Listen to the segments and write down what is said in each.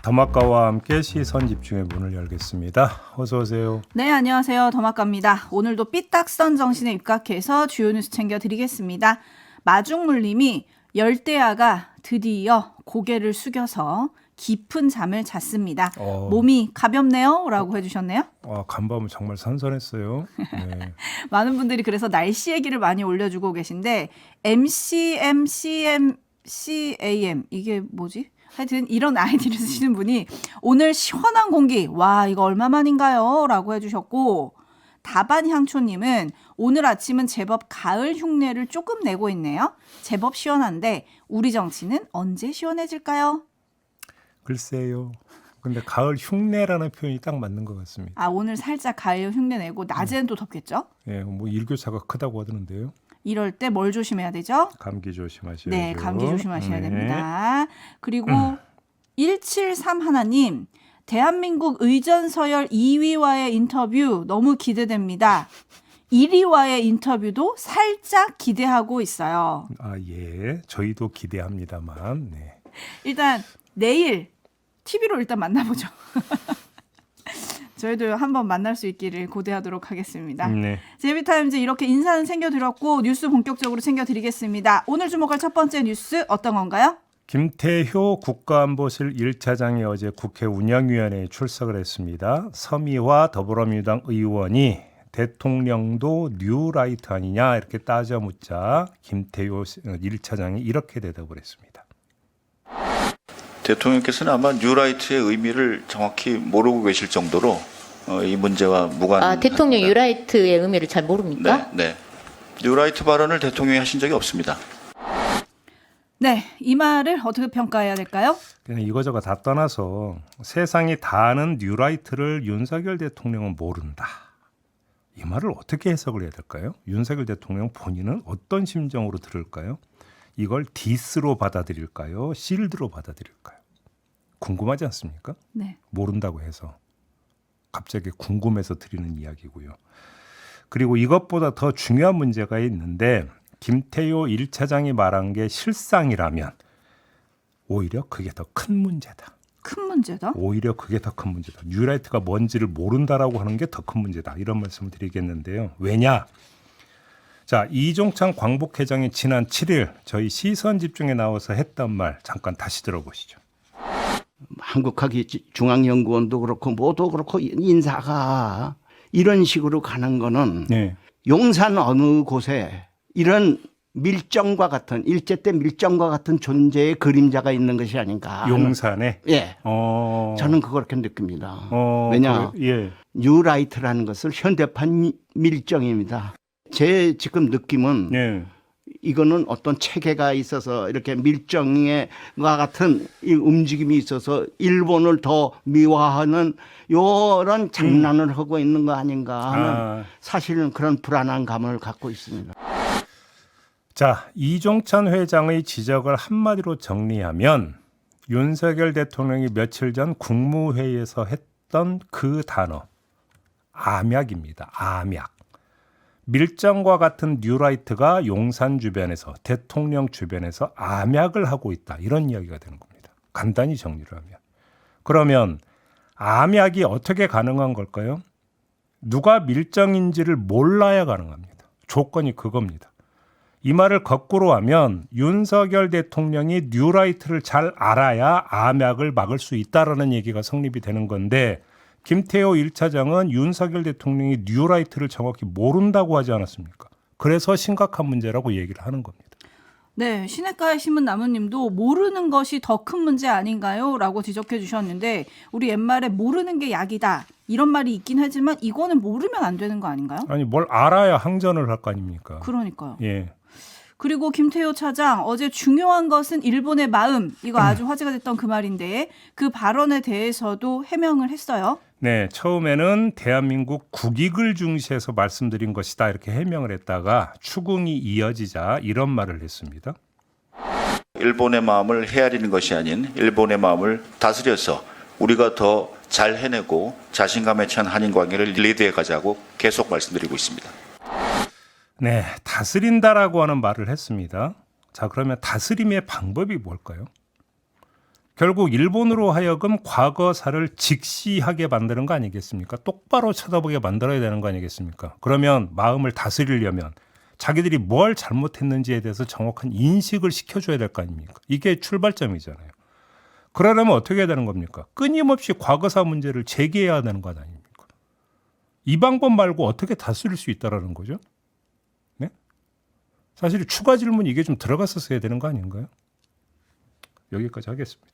더마카와 함께 시선 집중의 문을 열겠습니다. 어서 오세요. 네, 안녕하세요. 더마카입니다. 오늘도 삐딱선 정신에 입각해서 주요 뉴스 챙겨드리겠습니다. 마중물님이 열대야가 드디어 고개를 숙여서 깊은 잠을 잤습니다. 몸이 가볍네요 라고 해주셨네요. 간밤은 정말 선선했어요. 네. 많은 분들이 그래서 날씨 얘기를 많이 올려주고 계신데 MCM 이게 뭐지? 하여튼 이런 아이디를 쓰시는 분이 오늘 시원한 공기 와 이거 얼마만인가요? 라고 해주셨고 다반향초님은 오늘 아침은 제법 가을 흉내를 조금 내고 있네요. 제법 시원한데 우리 정치는 언제 시원해질까요? 글쎄요. 근데 가을 흉내라는 표현이 딱 맞는 것 같습니다. 오늘 살짝 가을 흉내 내고 낮에는 또 덥겠죠? 네, 뭐 일교차가 크다고 하던데요. 이럴 때 뭘 조심해야 되죠? 감기 조심하셔야죠. 네, 감기 조심하셔야 됩니다. 그리고 173 하나님, 대한민국 의전서열 2위와의 인터뷰 너무 기대됩니다. 1위와의 인터뷰도 살짝 기대하고 있어요. 예, 저희도 기대합니다만. 네. 일단 내일 TV로 일단 만나보죠. 저희도 한번 만날 수 있기를 고대하도록 하겠습니다. 네. 제비타임즈 이렇게 인사는 챙겨드렸고 뉴스 본격적으로 챙겨드리겠습니다. 오늘 주목할 첫 번째 뉴스 어떤 건가요? 김태효 국가안보실 1차장이 어제 국회 운영위원회에 출석을 했습니다. 서미화 더불어민주당 의원이 대통령도 뉴라이트 아니냐 이렇게 따져 묻자 김태효 1차장이 이렇게 대답을 했습니다. 대통령께서는 아마 뉴라이트의 의미를 정확히 모르고 계실 정도로 이 문제와 무관합니다. 대통령 뉴라이트의 의미를 잘 모릅니까? 네. 뉴라이트 발언을 대통령이 하신 적이 없습니다. 네, 이 말을 어떻게 평가해야 될까요? 그냥 이거저거 다 떠나서 세상이 다 아는 뉴라이트를 윤석열 대통령은 모른다. 이 말을 어떻게 해석을 해야 될까요? 윤석열 대통령 본인은 어떤 심정으로 들을까요? 이걸 디스로 받아들일까요? 실드로 받아들일까요? 궁금하지 않습니까? 네. 모른다고 해서 갑자기 궁금해서 드리는 이야기고요. 그리고 이것보다 더 중요한 문제가 있는데 김태효 1차장이 말한 게 실상이라면 오히려 그게 더 큰 문제다. 큰 문제다? 오히려 그게 더 큰 문제다. 뉴라이트가 뭔지를 모른다라고 하는 게 더 큰 문제다. 이런 말씀을 드리겠는데요. 왜냐? 자, 이종찬 광복회장이 지난 7일 저희 시선 집중에 나와서 했던 말 잠깐 다시 들어보시죠. 한국학위중앙연구원도 그렇고 뭐도 그렇고 인사가 이런 식으로 가는 거는 네. 용산 어느 곳에 이런 밀정과 같은 일제 때 밀정과 같은 존재의 그림자가 있는 것이 아닌가. 용산에? 예. 저는 그렇게 느낍니다. 왜냐? 예. 뉴라이트라는 것을 현대판 밀정입니다. 제 지금 느낌은 예. 이거는 어떤 체계가 있어서 이렇게 밀정과 같은 이 움직임이 있어서 일본을 더 미화하는 이런 장난을 하고 있는 거 아닌가 하는 사실은 그런 불안한 감을 갖고 있습니다. 자, 이종찬 회장의 지적을 한마디로 정리하면 윤석열 대통령이 며칠 전 국무회의에서 했던 그 단어 암약입니다. 암약. 밀정과 같은 뉴라이트가 용산 주변에서 대통령 주변에서 암약을 하고 있다. 이런 이야기가 되는 겁니다. 간단히 정리를 하면. 그러면 암약이 어떻게 가능한 걸까요? 누가 밀정인지를 몰라야 가능합니다. 조건이 그겁니다. 이 말을 거꾸로 하면 윤석열 대통령이 뉴라이트를 잘 알아야 암약을 막을 수 있다라는 얘기가 성립이 되는 건데 김태효 1차장은 윤석열 대통령이 뉴라이트를 정확히 모른다고 하지 않았습니까? 그래서 심각한 문제라고 얘기를 하는 겁니다. 네, 시냇가의 심은 나무님도 모르는 것이 더 큰 문제 아닌가요? 라고 지적해 주셨는데 우리 옛말에 모르는 게 약이다. 이런 말이 있긴 하지만 이거는 모르면 안 되는 거 아닌가요? 아니 뭘 알아야 항전을 할 거 아닙니까? 그러니까요. 예. 그리고 김태효 차장 어제 중요한 것은 일본의 마음 이거 아주 화제가 됐던 그 말인데 그 발언에 대해서도 해명을 했어요. 네, 처음에는 대한민국 국익을 중시해서 말씀드린 것이다 이렇게 해명을 했다가 추궁이 이어지자 이런 말을 했습니다. 일본의 마음을 헤아리는 것이 아닌 일본의 마음을 다스려서 우리가 더 잘 해내고 자신감에 찬 한일 관계를 리드해 가자고 계속 말씀드리고 있습니다. 네, 다스린다라고 하는 말을 했습니다. 자, 그러면 다스림의 방법이 뭘까요? 결국 일본으로 하여금 과거사를 직시하게 만드는 거 아니겠습니까? 똑바로 쳐다보게 만들어야 되는 거 아니겠습니까? 그러면 마음을 다스리려면 자기들이 뭘 잘못했는지에 대해서 정확한 인식을 시켜줘야 될 거 아닙니까? 이게 출발점이잖아요. 그러려면 어떻게 해야 되는 겁니까? 끊임없이 과거사 문제를 제기해야 되는 거 아닙니까? 이 방법 말고 어떻게 다스릴 수 있다라는 거죠? 네? 사실 추가 질문 이게 좀 들어갔었어야 되는 거 아닌가요? 여기까지 하겠습니다.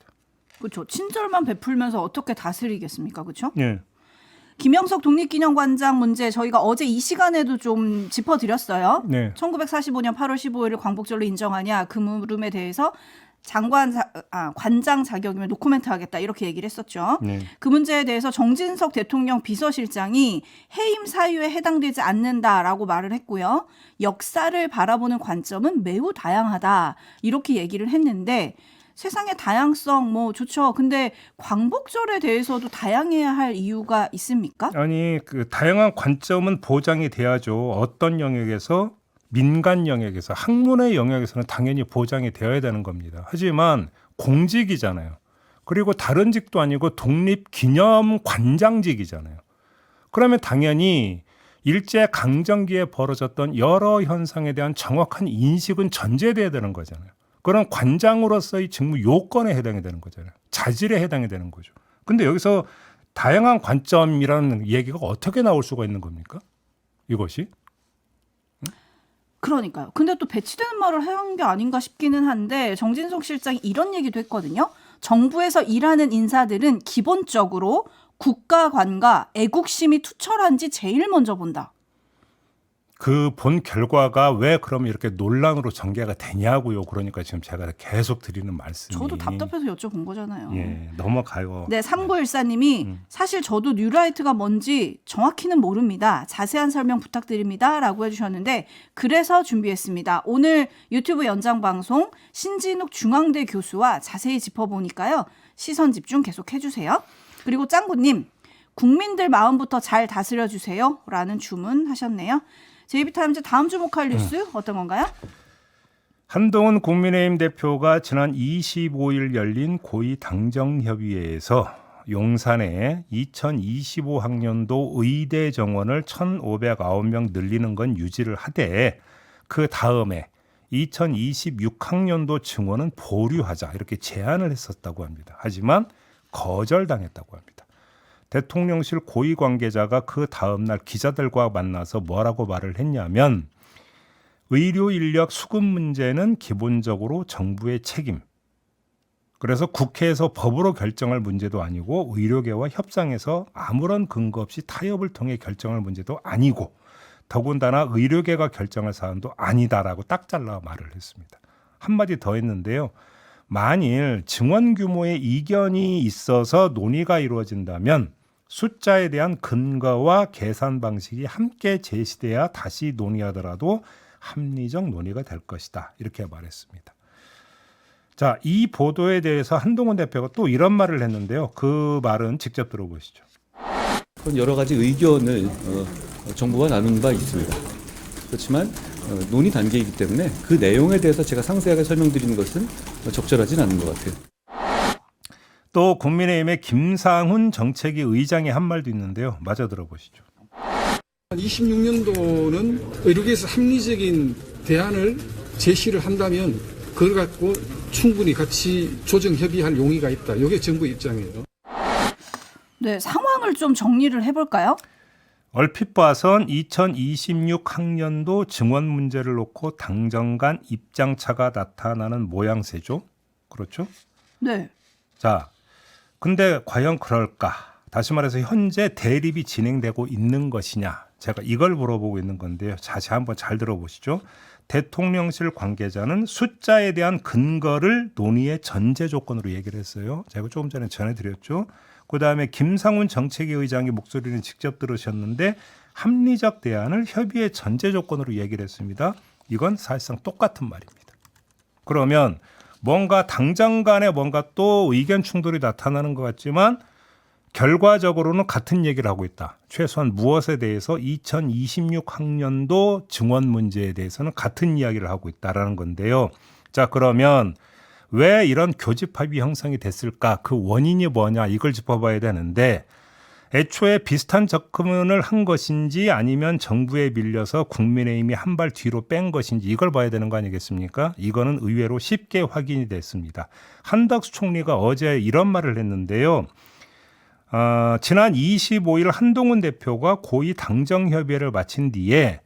그렇죠. 친절만 베풀면서 어떻게 다스리겠습니까? 그렇죠? 예. 김영석 독립기념관장 문제 저희가 어제 이 시간에도 좀 짚어드렸어요. 네. 1945년 8월 15일을 광복절로 인정하냐 그 물음에 대해서 관장 자격이면 노코멘트 하겠다 이렇게 얘기를 했었죠. 네. 그 문제에 대해서 정진석 대통령 비서실장이 해임 사유에 해당되지 않는다라고 말을 했고요. 역사를 바라보는 관점은 매우 다양하다 이렇게 얘기를 했는데 세상의 다양성 뭐 좋죠. 근데 광복절에 대해서도 다양해야 할 이유가 있습니까? 아니 그 다양한 관점은 보장이 돼야죠. 어떤 영역에서 민간 영역에서 학문의 영역에서는 당연히 보장이 되어야 되는 겁니다. 하지만 공직이잖아요. 그리고 다른 직도 아니고 독립기념관장직이잖아요. 그러면 당연히 일제 강점기에 벌어졌던 여러 현상에 대한 정확한 인식은 전제돼야 되는 거잖아요. 그런 관장으로서의 직무 요건에 해당이 되는 거잖아요. 자질에 해당이 되는 거죠. 근데 여기서 다양한 관점이라는 얘기가 어떻게 나올 수가 있는 겁니까? 이것이? 그러니까요. 근데 또 배치되는 말을 한 게 아닌가 싶기는 한데 정진석 실장이 이런 얘기도 했거든요. 정부에서 일하는 인사들은 기본적으로 국가관과 애국심이 투철한지 제일 먼저 본다. 그 본 결과가 왜 그러면 이렇게 논란으로 전개가 되냐고요. 그러니까 지금 제가 계속 드리는 말씀이. 저도 답답해서 여쭤본 거잖아요. 예, 넘어가요. 네, 3914님이 사실 저도 뉴라이트가 뭔지 정확히는 모릅니다. 자세한 설명 부탁드립니다. 라고 해주셨는데 그래서 준비했습니다. 오늘 유튜브 연장방송 신진욱 중앙대 교수와 자세히 짚어보니까요. 시선 집중 계속 해주세요. 그리고 짱구님, 국민들 마음부터 잘 다스려주세요. 라는 주문하셨네요. JB타임즈 다음 주목할 뉴스 어떤 건가요? 한동훈 국민의힘 대표가 지난 25일 열린 고위 당정협의회에서 용산에 2025학년도 의대 정원을 1,509명 늘리는 건 유지를 하되 그 다음에 2026학년도 증원은 보류하자 이렇게 제안을 했었다고 합니다. 하지만 거절당했다고 합니다. 대통령실 고위 관계자가 그 다음 날 기자들과 만나서 뭐라고 말을 했냐면 의료 인력 수급 문제는 기본적으로 정부의 책임. 그래서 국회에서 법으로 결정할 문제도 아니고 의료계와 협상해서 아무런 근거 없이 타협을 통해 결정할 문제도 아니고 더군다나 의료계가 결정할 사안도 아니다라고 딱 잘라 말을 했습니다. 한마디 더 했는데요. 만일 증원 규모의 이견이 있어서 논의가 이루어진다면 숫자에 대한 근거와 계산 방식이 함께 제시돼야 다시 논의하더라도 합리적 논의가 될 것이다. 이렇게 말했습니다. 자, 이 보도에 대해서 한동훈 대표가 또 이런 말을 했는데요. 그 말은 직접 들어보시죠. 그런 여러 가지 의견을 정부가 나눈 바 있습니다. 그렇지만 논의 단계이기 때문에 그 내용에 대해서 제가 상세하게 설명드리는 것은 적절하진 않은 것 같아요. 또 국민의힘의 김상훈 정책위 의장이 한 말도 있는데요. 마저 들어보시죠. 26년도는 의료계에서 합리적인 대안을 제시를 한다면 그걸 갖고 충분히 같이 조정 협의할 용의가 있다. 이게 정부 입장이에요. 네, 상황을 좀 정리를 해볼까요? 얼핏 봐선 2026학년도 증원 문제를 놓고 당정 간 입장차가 나타나는 모양새죠. 그렇죠? 네. 자, 근데 과연 그럴까? 다시 말해서 현재 대립이 진행되고 있는 것이냐? 제가 이걸 물어보고 있는 건데요. 자세히 한번 잘 들어보시죠. 대통령실 관계자는 숫자에 대한 근거를 논의의 전제 조건으로 얘기를 했어요. 제가 조금 전에 전해드렸죠. 그다음에 김상훈 정책위 의장의 목소리는 직접 들으셨는데 합리적 대안을 협의의 전제 조건으로 얘기를 했습니다. 이건 사실상 똑같은 말입니다. 그러면 뭔가 당장 간에 뭔가 또 의견 충돌이 나타나는 것 같지만 결과적으로는 같은 얘기를 하고 있다. 최소한 무엇에 대해서 2026학년도 증원 문제에 대해서는 같은 이야기를 하고 있다라는 건데요. 자, 그러면 왜 이런 교집합이 형성이 됐을까? 그 원인이 뭐냐? 이걸 짚어봐야 되는데 애초에 비슷한 접근을 한 것인지 아니면 정부에 밀려서 국민의힘이 한 발 뒤로 뺀 것인지 이걸 봐야 되는 거 아니겠습니까? 이거는 의외로 쉽게 확인이 됐습니다. 한덕수 총리가 어제 이런 말을 했는데요. 지난 25일 한동훈 대표가 고위 당정협의회를 마친 뒤에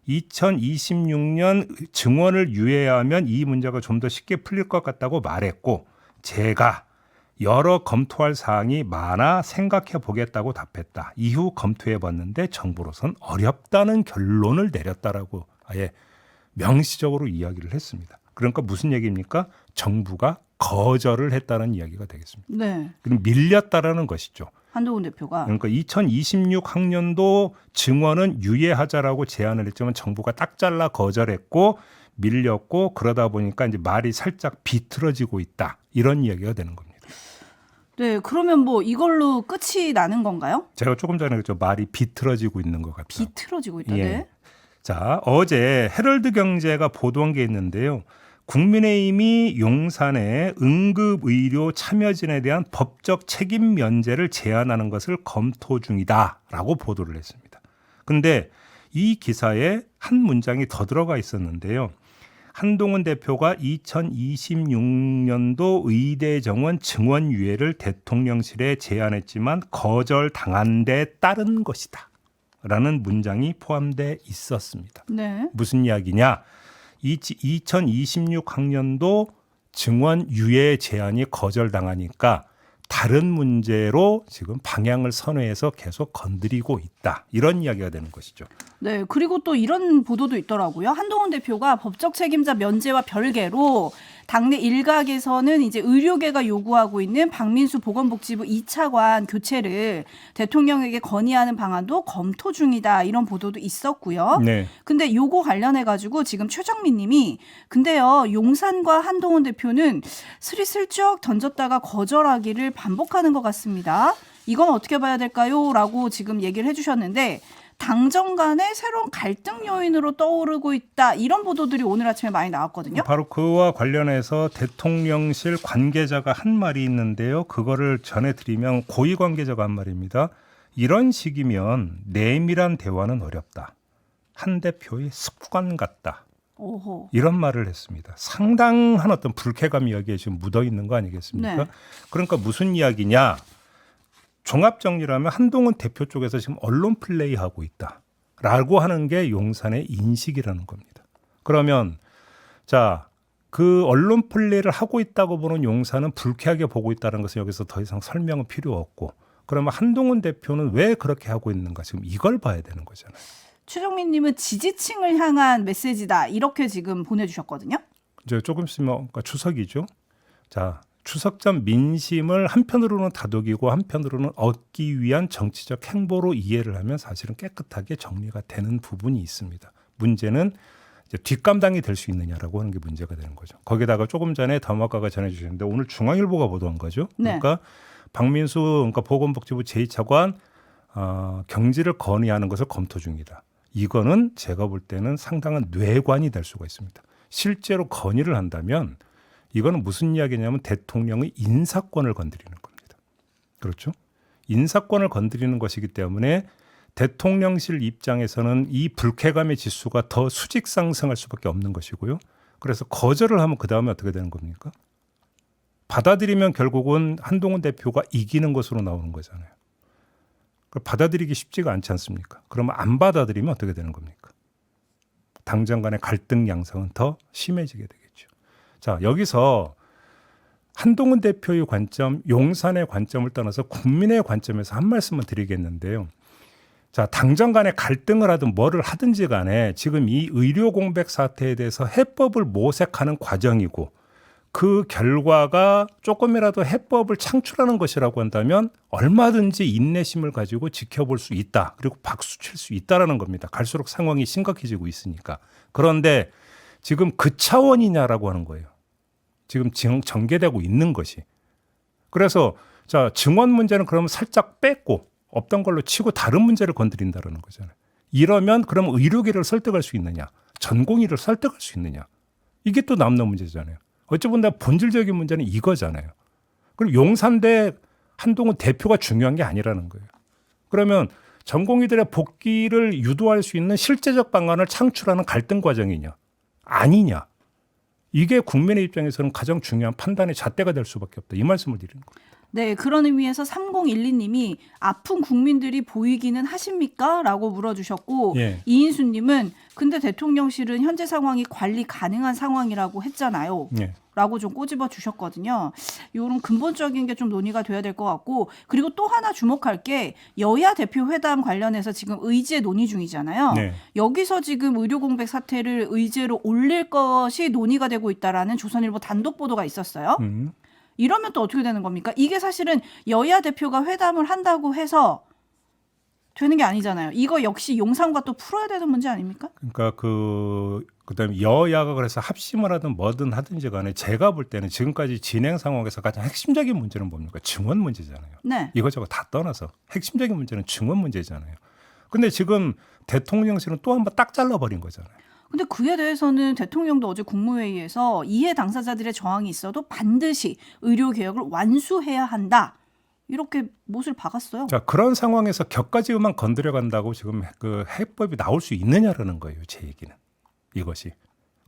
2026년 증원을 유예하면 이 문제가 좀 더 쉽게 풀릴 것 같다고 말했고 제가 여러 검토할 사항이 많아 생각해 보겠다고 답했다. 이후 검토해 봤는데 정부로선 어렵다는 결론을 내렸다라고 아예 명시적으로 이야기를 했습니다. 그러니까 무슨 얘기입니까? 정부가 거절을 했다는 이야기가 되겠습니다. 네. 그럼 밀렸다라는 것이죠. 한동훈 대표가. 그러니까 2026 학년도 증원은 유예하자라고 제안을 했지만 정부가 딱 잘라 거절했고 밀렸고 그러다 보니까 이제 말이 살짝 비틀어지고 있다. 이런 이야기가 되는 겁니다. 네, 그러면 뭐 이걸로 끝이 나는 건가요? 제가 조금 전에 그랬죠. 말이 비틀어지고 있는 것 같다. 비틀어지고 있다. 예. 네. 자, 어제 헤럴드 경제가 보도한 게 있는데요. 국민의힘이 용산에 응급의료 참여진에 대한 법적 책임 면제를 제한하는 것을 검토 중이다라고 보도를 했습니다. 그런데 이 기사에 한 문장이 더 들어가 있었는데요. 한동훈 대표가 2026년도 의대 정원 증원 유예를 대통령실에 제안했지만 거절당한 데 따른 것이다. 라는 문장이 포함되어 있었습니다. 네. 무슨 이야기냐? 2026 학년도 증원 유예 제안이 거절당하니까 다른 문제로 지금 방향을 선회해서 계속 건드리고 있다. 이런 이야기가 되는 것이죠. 네, 그리고 또 이런 보도도 있더라고요. 한동훈 대표가 법적 책임자 면제와 별개로 당내 일각에서는 이제 의료계가 요구하고 있는 박민수 보건복지부 2차관 교체를 대통령에게 건의하는 방안도 검토 중이다. 이런 보도도 있었고요. 네. 근데 요거 관련해 가지고 지금 최정민 님이 근데요. 용산과 한동훈 대표는 스리슬쩍 던졌다가 거절하기를 반복하는 것 같습니다. 이건 어떻게 봐야 될까요? 라고 지금 얘기를 해주셨는데 당정 간의 새로운 갈등 요인으로 떠오르고 있다. 이런 보도들이 오늘 아침에 많이 나왔거든요. 바로 그와 관련해서 대통령실 관계자가 한 말이 있는데요. 그거를 전해드리면 고위 관계자가 한 말입니다. 이런 식이면 내밀한 대화는 어렵다. 한 대표의 습관 같다. 오호. 이런 말을 했습니다. 상당한 어떤 불쾌감이 여기에 지금 묻어 있는 거 아니겠습니까? 네. 그러니까 무슨 이야기냐? 종합정리를 하면 한동훈 대표 쪽에서 지금 언론 플레이하고 있다라고 하는 게 용산의 인식이라는 겁니다. 그러면 자, 그 언론 플레이를 하고 있다고 보는 용산은 불쾌하게 보고 있다는 것은 여기서 더 이상 설명은 필요 없고 그러면 한동훈 대표는 왜 그렇게 하고 있는가 지금 이걸 봐야 되는 거잖아요. 최정민 님은 지지층을 향한 메시지다. 이렇게 지금 보내주셨거든요. 이제 조금 있으면 그러니까 추석이죠. 자, 추석 전 민심을 한편으로는 다독이고 한편으로는 얻기 위한 정치적 행보로 이해를 하면 사실은 깨끗하게 정리가 되는 부분이 있습니다. 문제는 이제 뒷감당이 될 수 있느냐라고 하는 게 문제가 되는 거죠. 거기다가 조금 전에 더마카가 전해주셨는데 오늘 중앙일보가 보도한 거죠. 네. 그러니까 박민수 그러니까 보건복지부 제2차관 경질을 건의하는 것을 검토 중이다. 이거는 제가 볼 때는 상당한 뇌관이 될 수가 있습니다. 실제로 건의를 한다면 이거는 무슨 이야기냐면 대통령의 인사권을 건드리는 겁니다. 그렇죠? 인사권을 건드리는 것이기 때문에 대통령실 입장에서는 이 불쾌감의 지수가 더 수직 상승할 수밖에 없는 것이고요. 그래서 거절을 하면 그다음에 어떻게 되는 겁니까? 받아들이면 결국은 한동훈 대표가 이기는 것으로 나오는 거잖아요. 받아들이기 쉽지가 않지 않습니까? 그러면 안 받아들이면 어떻게 되는 겁니까? 당정 간의 갈등 양상은 더 심해지게 되겠죠. 자, 여기서 한동훈 대표의 관점, 용산의 관점을 떠나서 국민의 관점에서 한 말씀만 드리겠는데요. 자, 당정 간의 갈등을 하든 뭐를 하든지 간에 지금 이 의료 공백 사태에 대해서 해법을 모색하는 과정이고 그 결과가 조금이라도 해법을 창출하는 것이라고 한다면 얼마든지 인내심을 가지고 지켜볼 수 있다. 그리고 박수 칠 수 있다라는 겁니다. 갈수록 상황이 심각해지고 있으니까. 그런데 지금 그 차원이냐라고 하는 거예요. 지금 전개되고 있는 것이. 그래서 자, 증원 문제는 그러면 살짝 뺐고 없던 걸로 치고 다른 문제를 건드린다라는 거잖아요. 이러면 그럼 의료계를 설득할 수 있느냐? 전공의를 설득할 수 있느냐? 이게 또 남는 문제잖아요. 어찌 보면 본질적인 문제는 이거잖아요. 그럼 용산대 한동훈 대표가 중요한 게 아니라는 거예요. 그러면 전공의들의 복귀를 유도할 수 있는 실제적 방안을 창출하는 갈등 과정이냐 아니냐. 이게 국민의 입장에서는 가장 중요한 판단의 잣대가 될 수밖에 없다. 이 말씀을 드리는 거예요. 네, 그런 의미에서 3012님이 아픈 국민들이 보이기는 하십니까? 라고 물어주셨고 예. 이인수님은 근데 대통령실은 현재 상황이 관리 가능한 상황이라고 했잖아요. 예. 라고 좀 꼬집어 주셨거든요. 이런 근본적인 게 좀 논의가 돼야 될 것 같고 그리고 또 하나 주목할 게 여야 대표 회담 관련해서 지금 의제 논의 중이잖아요. 네. 여기서 지금 의료 공백 사태를 의제로 올릴 것이 논의가 되고 있다라는 조선일보 단독 보도가 있었어요. 이러면 또 어떻게 되는 겁니까? 이게 사실은 여야 대표가 회담을 한다고 해서 되는 게 아니잖아요. 이거 역시 용산과 또 풀어야 되는 문제 아닙니까? 그러니까 그다음에 여야가 그래서 합심을 하든 뭐든 하든지 간에 제가 볼 때는 지금까지 진행 상황에서 가장 핵심적인 문제는 뭡니까? 증원 문제잖아요. 네. 이것저것 다 떠나서 핵심적인 문제는 증원 문제잖아요. 근데 지금 대통령실은 또 한 번 딱 잘라버린 거잖아요. 근데 그에 대해서는 대통령도 어제 국무회의에서 이해 당사자들의 저항이 있어도 반드시 의료 개혁을 완수해야 한다. 이렇게 못을 박았어요. 자, 그런 상황에서 격가지만 건드려 간다고 지금 그 해법이 나올 수 있느냐라는 거예요. 제 얘기는. 이것이.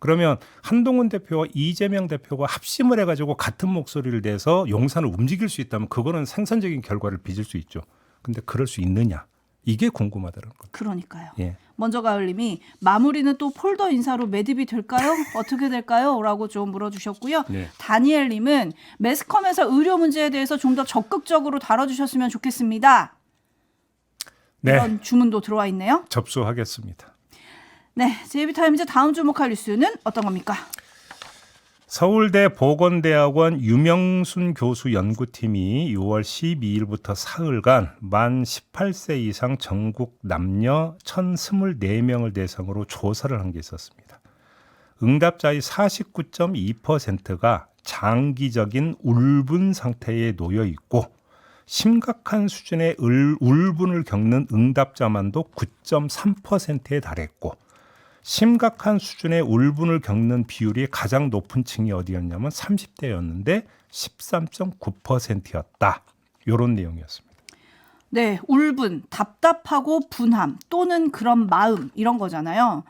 그러면 한동훈 대표와 이재명 대표가 합심을 해가지고 같은 목소리를 내서 용산을 움직일 수 있다면 그거는 생산적인 결과를 빚을 수 있죠. 근데 그럴 수 있느냐. 이게 궁금하다는 거예요. 그러니까요. 예. 먼저 가을님이 마무리는 또 폴더 인사로 매듭이 될까요? 어떻게 될까요? 라고 좀 물어주셨고요. 네. 다니엘님은 매스컴에서 의료 문제에 대해서 좀 더 적극적으로 다뤄주셨으면 좋겠습니다. 네. 이런 주문도 들어와 있네요. 접수하겠습니다. 네, JB타임즈 다음 주목할 뉴스는 어떤 겁니까? 서울대 보건대학원 유명순 교수 연구팀이 6월 12일부터 사흘간 만 18세 이상 전국 남녀 1,024명을 대상으로 조사를 한 게 있었습니다. 응답자의 49.2%가 장기적인 울분 상태에 놓여 있고 심각한 수준의 울분을 겪는 응답자만도 9.3%에 달했고 심각한 수준의 울분을 겪는 비율이 가장 높은 층이 어디였냐면 30대였는데 13.9%였다. 이런 내용이었습니다. 네, 울분, 답답하고 분함 또는 그런 마음 이런 거잖아요.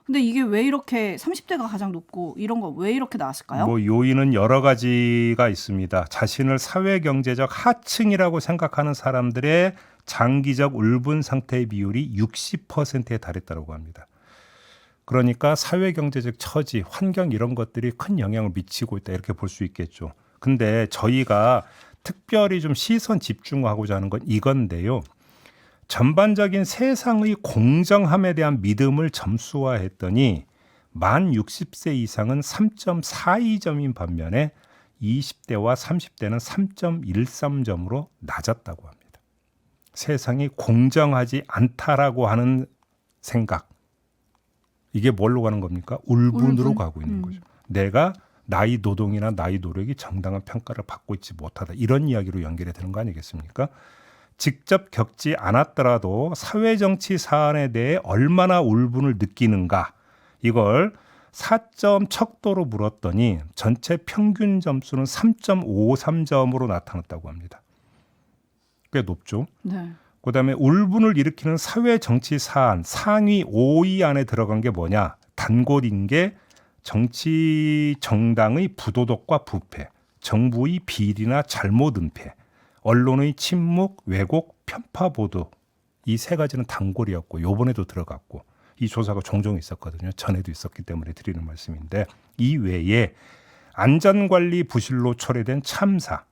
근데 이게 왜 이렇게 30대가 가장 높고 이런 거 왜 이렇게 나왔을까요? 뭐 요인은 여러 가지가 있습니다. 자신을 사회 경제적 하층이라고 생각하는 사람들의 장기적 울분 상태의 비율이 60%에 달했다고 합니다. 그러니까 사회 경제적 처지, 환경 이런 것들이 큰 영향을 미치고 있다 이렇게 볼 수 있겠죠. 근데 저희가 특별히 좀 시선 집중하고자 하는 건 이건데요. 전반적인 세상의 공정함에 대한 믿음을 점수화했더니 만 60세 이상은 3.42점인 반면에 20대와 30대는 3.13점으로 낮았다고 합니다. 세상이 공정하지 않다라고 하는 생각. 이게 뭘로 가는 겁니까? 울분으로 가고 있는 거죠. 내가 나의 노동이나 나의 노력이 정당한 평가를 받고 있지 못하다. 이런 이야기로 연결이 되는 거 아니겠습니까? 직접 겪지 않았더라도 사회정치 사안에 대해 얼마나 울분을 느끼는가. 이걸 4점 척도로 물었더니 전체 평균 점수는 3.53점으로 나타났다고 합니다. 꽤 높죠. 네. 그다음에 울분을 일으키는 사회 정치 사안 상위 5위 안에 들어간 게 뭐냐? 단골인 게 정치 정당의 부도덕과 부패, 정부의 비리나 잘못 은폐, 언론의 침묵, 왜곡, 편파 보도 이 세 가지는 단골이었고 요번에도 들어갔고 이 조사가 종종 있었거든요. 전에도 있었기 때문에 드리는 말씀인데 이 외에 안전관리 부실로 초래된 참사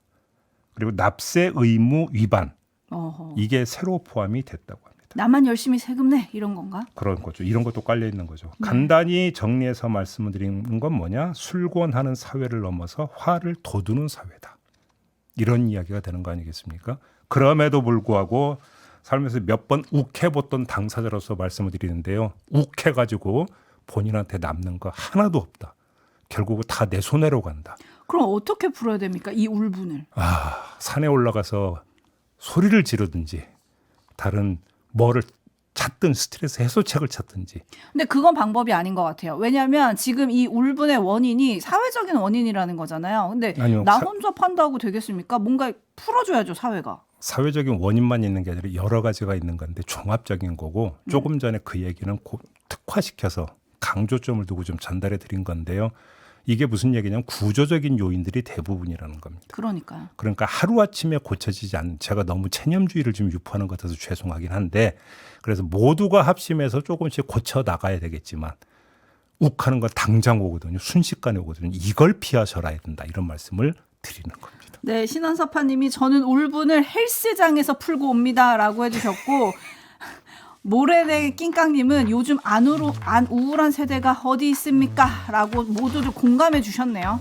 그리고 납세 의무 위반 어허. 이게 새로 포함이 됐다고 합니다. 나만 열심히 세금 내 이런 건가? 그런 거죠. 이런 것도 깔려 있는 거죠. 간단히 정리해서 말씀을 드리는 건 뭐냐? 술권하는 사회를 넘어서 화를 돋우는 사회다. 이런 이야기가 되는 거 아니겠습니까? 그럼에도 불구하고 살면서 몇 번 욱해봤던 당사자로서 말씀을 드리는데요. 욱해가지고 본인한테 남는 거 하나도 없다. 결국은 다 내 손해로 간다. 그럼 어떻게 풀어야 됩니까? 이 울분을. 산에 올라가서 소리를 지르든지 다른 뭐를 찾든 스트레스 해소책을 찾든지. 근데 그건 방법이 아닌 것 같아요. 왜냐하면 지금 이 울분의 원인이 사회적인 원인이라는 거잖아요. 근데 아니요, 나 혼자 판다고 되겠습니까? 뭔가 풀어줘야죠, 사회가. 사회적인 원인만 있는 게 아니라 여러 가지가 있는 건데 종합적인 거고 조금 전에 그 얘기는 특화시켜서 강조점을 두고 좀 전달해 드린 건데요. 이게 무슨 얘기냐면 구조적인 요인들이 대부분이라는 겁니다. 그러니까요. 그러니까 하루아침에 고쳐지지 않는, 제가 너무 체념주의를 좀 유포하는 것 같아서 죄송하긴 한데, 그래서 모두가 합심해서 조금씩 고쳐 나가야 되겠지만 욱하는 건 당장 오거든요. 순식간에 오거든요. 이걸 피하셔라 해야 된다. 이런 말씀을 드리는 겁니다. 네, 신원서파님이 저는 울분을 헬스장에서 풀고 옵니다라고 해주셨고 모래내 낑깡님은 요즘 안 우울한 세대가 어디 있습니까? 라고 모두들 공감해 주셨네요.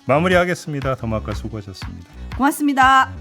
마무리하겠습니다. 더마카 수고하셨습니다. 고맙습니다.